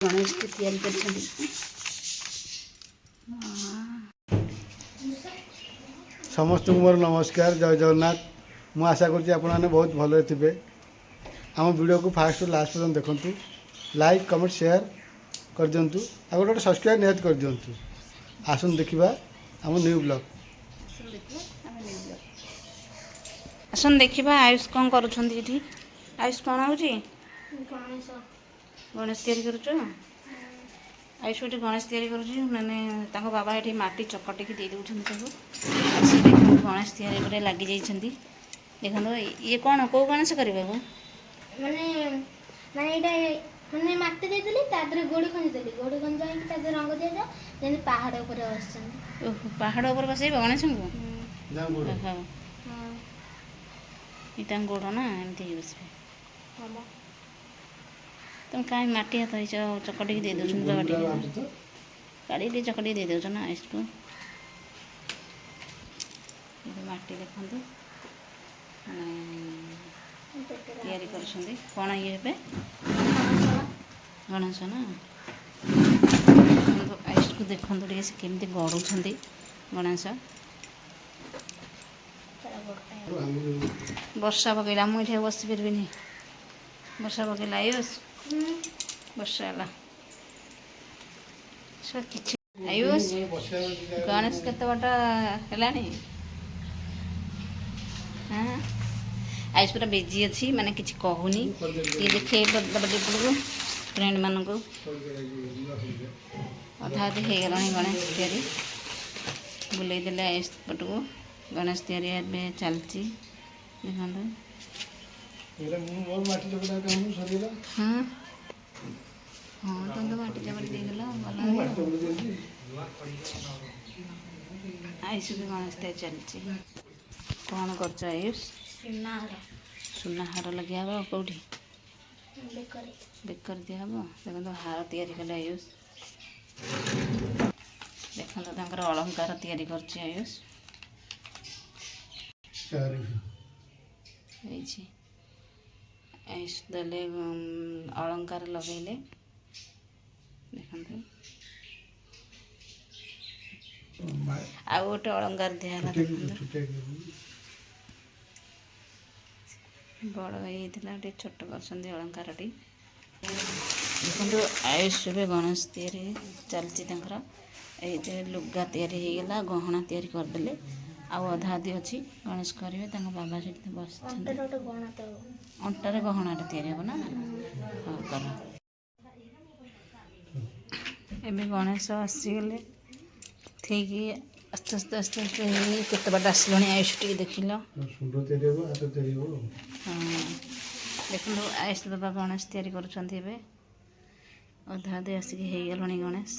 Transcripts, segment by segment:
गणेश को तैयारी कर समस्त मोर नमस्कार जय जगन्नाथ मु आशा करछि आपण माने बहुत भले थिबे आम वीडियो को फास्ट लास्ट पर्यंत देखंतु लाइक कमेंट शेयर कर दियंतु आ गोटे सब्सक्राइब नियत कर दियंतु आसन देखिबा आम न्यू ब्लॉग आसन देखा आयुष कौन करुँच आयुष कौन हो गणेश तैयारी करुच आयुष ये गणेश तैयारी करुँच माने बाबा ये माटी चकटिकी दे दूँ देखो गणेश तैयारी पर लगी जाइए देखो ये कौन कौ गणेश करने को माने माने एटा माने माटी देइतली तादरे गोड़ी खंजदेली गोड़ी खंजाई तादरे रंग दिया जा जेन पहाड़ ऊपर बसछन ओह पहाड़ ऊपर बसै गणेश को हां इटा गोड़ ना एमती बसबे हां तुम कहीं माटी हाथ चकटिकी दे दौन बाबा काढ़ी चकटिकी दे दौन ना इसको माटी देखते तैयारी कर कौन ये हे गणेश ना आयुष को देखते टे से केमती गढ़ुंट गणेश वर्षा पकईला मुझे बस पारि वर्षा पकईला आयुष वर्षा है आयुष गणेश केत बाट है हाँ आयुष पूरा बिजी अच्छी माने किसी कहूनी ये देखे को फ्रेंड मान को अधा अधी हो गला गणेश तैयारी बुले देले आयुष पट को गणेश तैयारी चलती देखो हाँ हाँ तुम तो माटी चपड़ी देगल आयुष भी गणेश तैयारी चलती कौन कर आयुष सुना हार लगे हे कौटी बेकर दिहब देखो हार तैयारी कले आयुष देखो तर अलंकार तैयारी कर आयुष आयुष देले अलंकार लगेले देखते आ गोटे अलंकार दिहला बड़ होता छोट कर अलंकार देखो आयुष भी गणेश तैयारी चलती ये लुगा तैयारी होगा गहना तैयारी करदे आउ अधा अधी अच्छी गणेश करेंगे बाबा सहित बस अंटार गहना तैयारी हम ना हाँ कर एबे गणेश आसीगले ठीक आस्ते आस्ते आस्ते आस्ते केत बाट आसला आयुष टी देख हाँ देखो आयुष बाबा गणेश तैयारी कर अधा अधे आसिक हो गला गणेश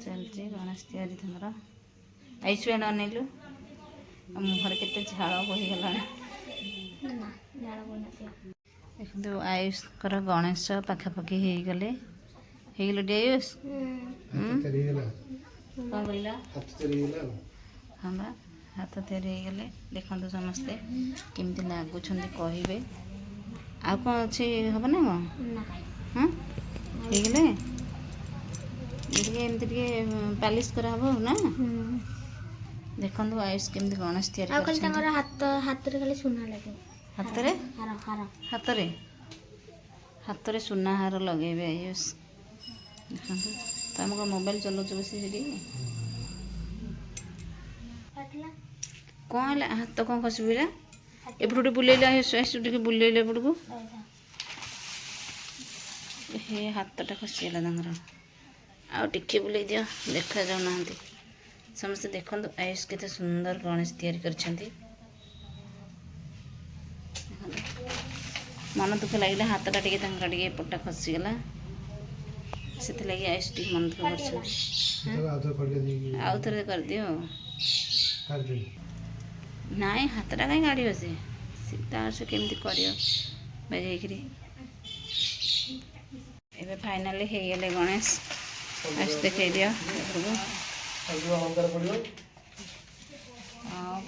चलती गणेश तैयारी तमर आयुष एण अनेलु मुहर के झाड़ बहीगला देखो आयुष गणेश पाखापाखि हो गले आयुष कौन कहला हाँ बा हाथ तैयारी हो गले देखते समस्ते केमती लगुंट कहे आ कौन अच्छी हम ना कौन हाँ हो गले पालिश कराब ना देखो आयुष केमती गणेश तैयारी हाथ रे सुना हार लगे आयुष देखो तो आमको मोबाइल चलाऊ बस कौन है हाथ कौन खसबिला एपटे बुलेला आयुष टे बुलेले एपट को हे हाथटा खसीगला आउ टिके बुले दियो देखा जाऊना समस्ते देखो आयुष के सुंदर गणेश तैयारी कर मन दुख लगे हाथटा टे एपटा खसीगला से लगे आयुष टी मन दुख कर आउ थे कर दियो नाई हाथटा कहीं गाड़ से सीता से केमती कर फाइनाली हो गले गणेश आयुष देखे दियो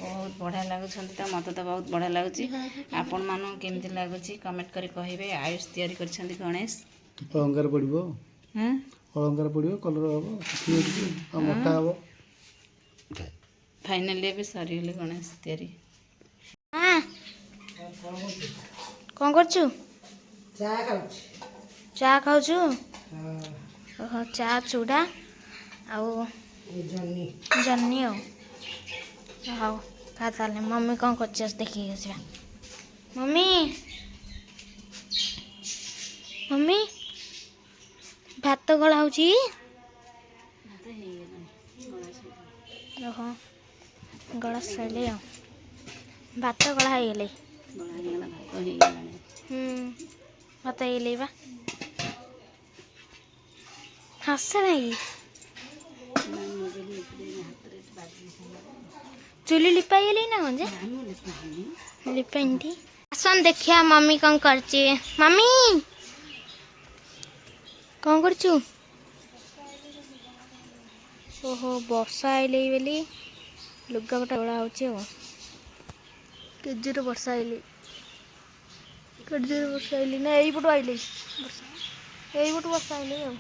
बहुत बढ़िया लगुच तो मत तो बहुत बढ़िया लगुच आपण मान केमती लगुच कमेंट करी कहे आयुष तैयारी कर गणेश अलंकार पड़ो ହଁ ଅଳଙ୍କାର ପଡ଼ିବ, କଲର୍ ହେବ, ଶୁଖିବ ଆଉ ମୋଟା ହେବ। ଫାଇନାଲି ଏବେ ସରିଗଲେ ଗଣେଶ ତିଆରି। ହଁ କ'ଣ କରୁଛୁ? ଚା ଖାଉଛି। ଚା ଖାଉଛୁ? ଓହୋ, ଚା ଚୁଡ଼ା ଆଉ ଜହ୍ନି ଆଉ। ହଉ ଖା ତାହେଲେ। ମମି କ'ଣ କରୁଛି ଆସ ଦେଖିକି ଆସିବା। ମମି ମମି ଭାତ ଗଳା ହେଉଛି? ଓହୋ, ଗଳା ସରିଲେ ଆଉ। ଭାତ ଗଳା ହେଇଗଲେ। ଭାତ ହେଇଗଲେ ବା। ହସ ନାହିଁ। ଚୁଲି ଲିପା ହେଇଗଲି ନା କ'ଣ ଯେ? ଲିପାଇନି। ଆସନ୍ ଦେଖିଆ ମମି କ'ଣ କରୁଛି। ମମି କ'ଣ କରୁଛୁ? ଓହୋ, ବର୍ଷା ଆଇଲେ ବୋଲି ଲୁଗାପଟା ଓଳା ହେଉଛି ଆଉ। କେଜିରେ ବର୍ଷା ଆଇଲି। କେଜିରେ ବର୍ଷା ଆଇଲି ନା ଏଇପଟୁ ଆଇଲି ବର୍ଷା। ଏଇପଟୁ ବର୍ଷା ଆଇଲି ଆଉ।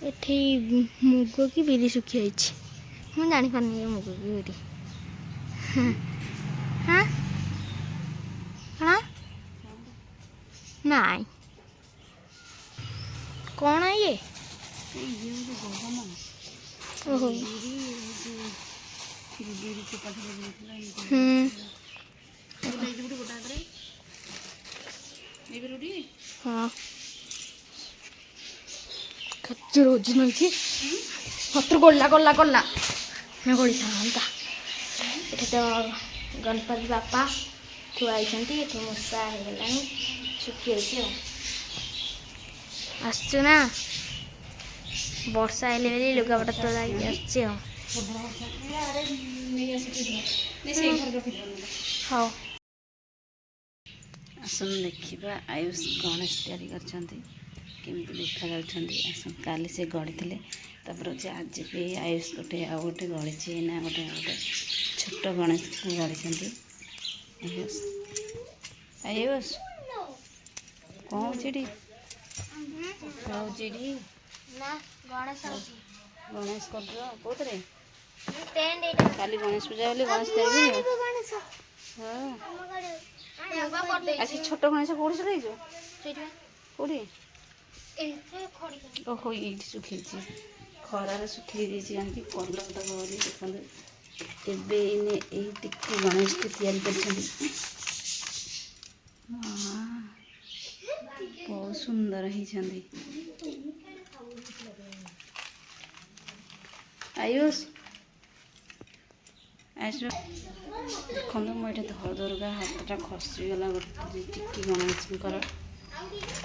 ଏଠି ମୁଗ କି ବିରି ଶୁଖି ଯାଇଛି। ମୁଁ ଜାଣିପାରୁନି ଏ ମୁଗ କି ବିରି। ହଁ କ'ଣ? ନାଇଁ କ'ଣ ଇଏ? ଓହୋ, ହଁ ଖଜୁର ଓଜନ ହେଇଛି। ହାତରୁ ଗଲା ଗଲା ଗଲା ଗଳି ଥାନ୍ତା। ଏଠି ତ ଗଣପତି ବାପା ଥୁଆ ହେଇଛନ୍ତି। ଏଠି ମୂଷା ହେଇଗଲାଣି, ଶୁଖିଯାଇଛି ଆଉ। ଆସୁଛୁ ନା? ବର୍ଷା ହେଲେ ବୋଲି ଲୁଗାପଟା ତୋଳା ହେଇକି ଆସୁଛି ଆଉ। ହଉ ଆସନ୍ତୁ ଦେଖିବା ଆୟୁଷ ଗଣେଶ ତିଆରି କରିଛନ୍ତି, କେମିତି ଦେଖାଯାଉଛନ୍ତି। ଆସନ୍ତୁ, କାଲି ସେ ଗଢ଼ିଥିଲେ, ତାପରେ ହେଉଛି ଆଜି ବି ଆୟୁଷ ଗୋଟେ ଆଉ ଗୋଟେ ଗଢ଼ିଛି ନା ଗୋଟେ ଛୋଟ ଗଣେଶକୁ ଗଢ଼ିଛନ୍ତି। ଆୟୁଷ ଆୟୁଷ କ'ଣ ହେଉଛି ଏଠି? ହେଉଛି ଏଠି ନା ଗଣେଶ ହେଉଛି। ଗଣେଶ କରୁଛ କେଉଁଥିରେ? ଷ୍ଟାଣ୍ଡ ଏଇଟା। କାଲି ଗଣେଶ ପୂଜା ବୋଲି ଗଣେଶ ତିଆରି କରିବ? ଗଣେଶ ହଁ। ଆସି ଛୋଟ ଗଣେଶ କେଉଁଠି ଶୁଖେଇଛ? କେଉଁଠି? ଓହୋ, ଏଇଠି ଶୁଖେଇଛି। ଖରାରେ ଶୁଖେଇ ଦେଇଛି ଆଣିକି କଲର୍ଟା ବୋଲି ଦେଖନ୍ତୁ। ଏବେ ଏଇନେ ଏଇ ଟିକି ଗଣେଶଟି ତିଆରି କରିଛନ୍ତି। ବହୁତ ସୁନ୍ଦର ହେଇଛନ୍ତି। ଆୟୁଷ ଦେଖନ୍ତୁ, ମୁଁ ଏଠି ଧର ଧରୁକା ହାତଟା ଖସିଗଲା ଗୋଟେ ଟିକି ଗଣେଶଙ୍କର।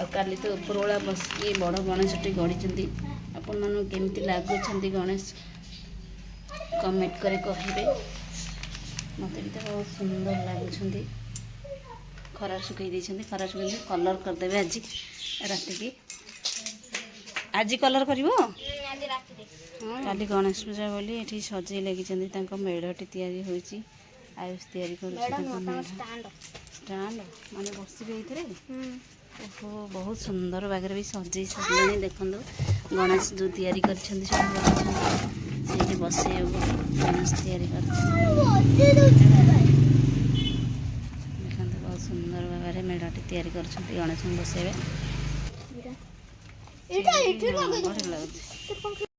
ଆଉ କାଲି ତ ଉପରବେଳା ବସିକି ବଡ଼ ଗଣେଶଟି ଗଢ଼ିଛନ୍ତି। ଆପଣମାନଙ୍କୁ କେମିତି ଲାଗୁଛନ୍ତି ଗଣେଶ କମେଣ୍ଟ କରି କହିବେ। ମୋତେ ବି ତ ବହୁତ ସୁନ୍ଦର ଲାଗୁଛନ୍ତି। ଖରା ଶୁଖେଇ ଦେଇଛନ୍ତି, ଖରା ଶୁଖେଇ କଲର୍ କରିଦେବେ ଆଜି ରାତିକି। ଆଜି କଲର୍ କରିବ? କାଲି ଗଣେଶ ପୂଜା ବୋଲି ଏଠି ସଜେଇ ଲାଗିଛନ୍ତି। ତାଙ୍କ ମେଢ଼ଟି ତିଆରି ହେଉଛି, ଆୟୁଷ ତିଆରି କରୁଛି ତାଙ୍କ ମେଢ଼। ଷ୍ଟାଣ୍ଡ ମାନେ ବସିବେ ଏଇଥିରେ? ଓହୋ, ବହୁତ ସୁନ୍ଦର ବାଗରେ ବି ସଜେଇ ସାରିଲେଣି। ଦେଖନ୍ତୁ, ଗଣେଶ ଯେଉଁ ତିଆରି କରିଛନ୍ତି ସବୁ ଗଣେଶ ସେଇଠି ବସେଇବେ ବୋଲି ଗଣେଶ ତିଆରି କରିଛନ୍ତି। ଦେଖନ୍ତୁ, ବହୁତ ସୁନ୍ଦର ଭାବରେ ମେଢ଼ଟି ତିଆରି କରିଛନ୍ତି, ଗଣେଶଙ୍କୁ ବସେଇବେ। ବଢ଼ିଆ ଲାଗୁଛି।